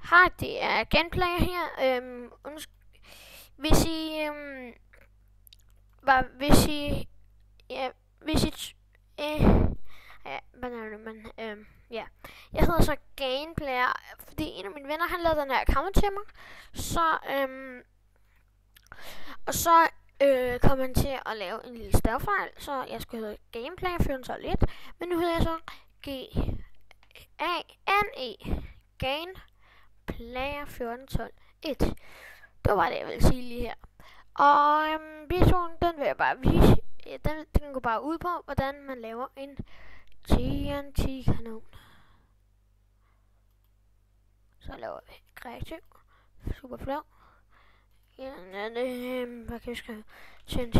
Hej, det er Gameplay her. Hvis I hvis I ja, hvis I ja, hvad er det, men ja. Jeg hedder så Gameplayer, fordi en af mine venner, han lavede den her account til mig. Så kom han til at lave en lille stavefejl, så jeg skulle hedde Gameplayer 1412 men nu hedder jeg så G-A-N-E Gameplayer 1412 Det var det, jeg ville sige lige her. Og videoen, den vil jeg bare vise. Den går bare ud på, hvordan man laver en TNT-kanon. Så laver vi kreativ. Super flot. Ja, hvad kan vi skrive? TNT.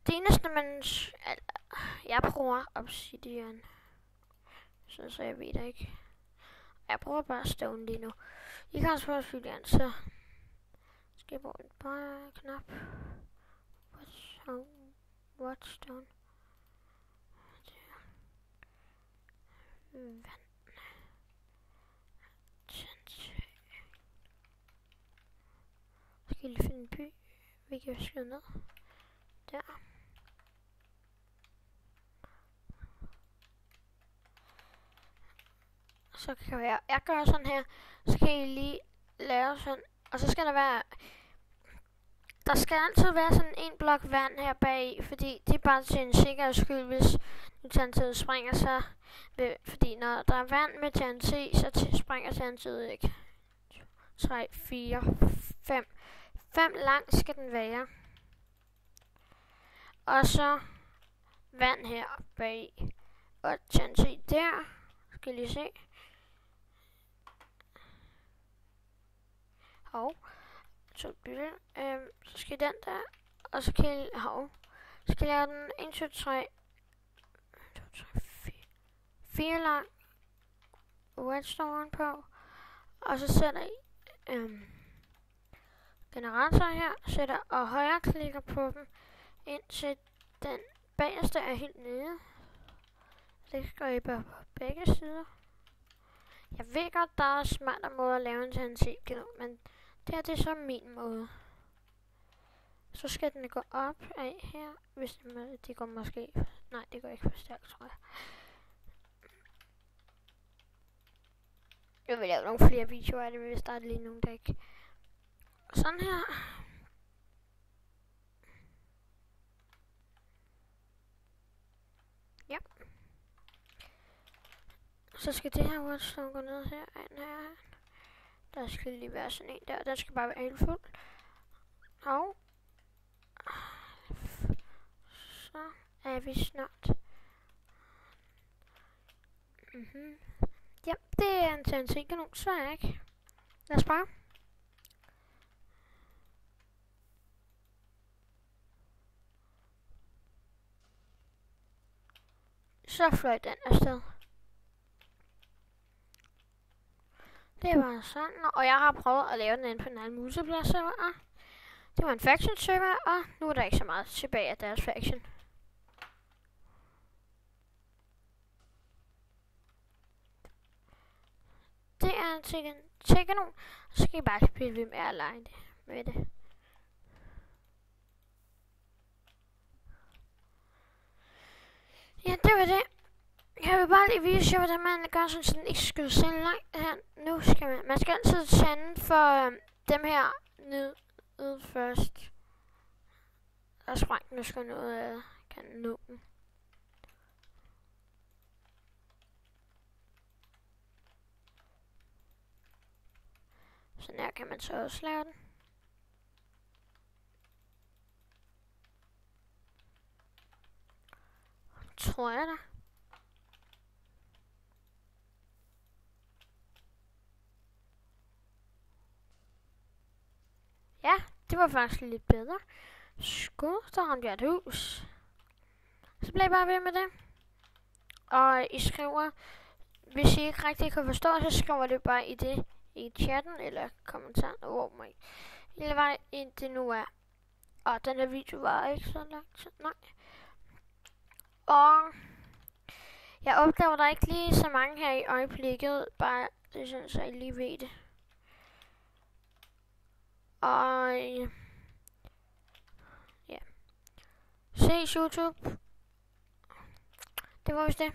Det eneste, jeg bruger obsidian, så jeg ved det ikke. Jeg bruger bare stone lige nu. I kan også bruge obsidian, så skal jeg bruge en bare knap. What stone? Vand. Skal lige finde en by, vi kan skrive ned. Der. Så kan jeg gøre sådan her. Så kan I lige lave sådan. Og så skal der skal altid være sådan en blok vand her bag, fordi det er bare til en sikkerheds skyld, hvis TNT springer, så fordi når der er vand med TNT, så springer TNT ikke. 3, 4, 5. 5 lang skal den være. Og så vand her bag. Og TNT der. Skal I lige se. Så skal den der. Og så kan jeg skal jeg lave den 1, 2, 3, 4 lang redstone på. Og så sætter I generator her. Sætter og højre klikker på dem. Indtil den bagerste er helt nede. Det skal I på begge sider. Jeg ved godt, der er smartere måder at lave en TNT-kanon, men det her det er så min måde. Så skal den gå op af her, hvis det går måske. Nej, det går ikke for stærkt, tror jeg. Jeg vil lave nogle flere videoer af det, hvis der er lige nogle, der ikke. Sådan her. Ja. Så skal det her redstone gå ned her. Der skal lige være sådan en der. Den skal bare være helt fuld. Og så er vi snart. Ja, det er en TNT-kanon, så er jeg ikke. Lad os bare. Så fløj den afsted. Det var sådan, og jeg har prøvet at lave den inde på en anden multiplayer-server. Det var en faction-server, og nu er der ikke så meget tilbage af deres faction. Det er en TNT-kanon, og så skal I bare spille ved med at lege det med det. Ja, det var det. Jeg vil bare lige vise jer, hvordan man gør sådan, så den ikke skyder selv langt her. Nu skal man skal altid tænde for dem her ned først. Og sprang nu skal noget af kanonen. Sådan her kan man så også lave den. Tror jeg da. Ja, det var faktisk lidt bedre. Skud, der ramte jeg et hus. Så bliver I bare ved med det. Og I skriver, hvis I ikke rigtig kan forstå, så skriver det bare i det, i chatten eller kommentaren over mig. Hele vejen indtil nu er. Og den her video var ikke så lang tid, nej. Og jeg opdager, der er ikke lige så mange her i øjeblikket, bare det sådan, så I lige ved det. Og ja. Se YouTube. Det var vist det.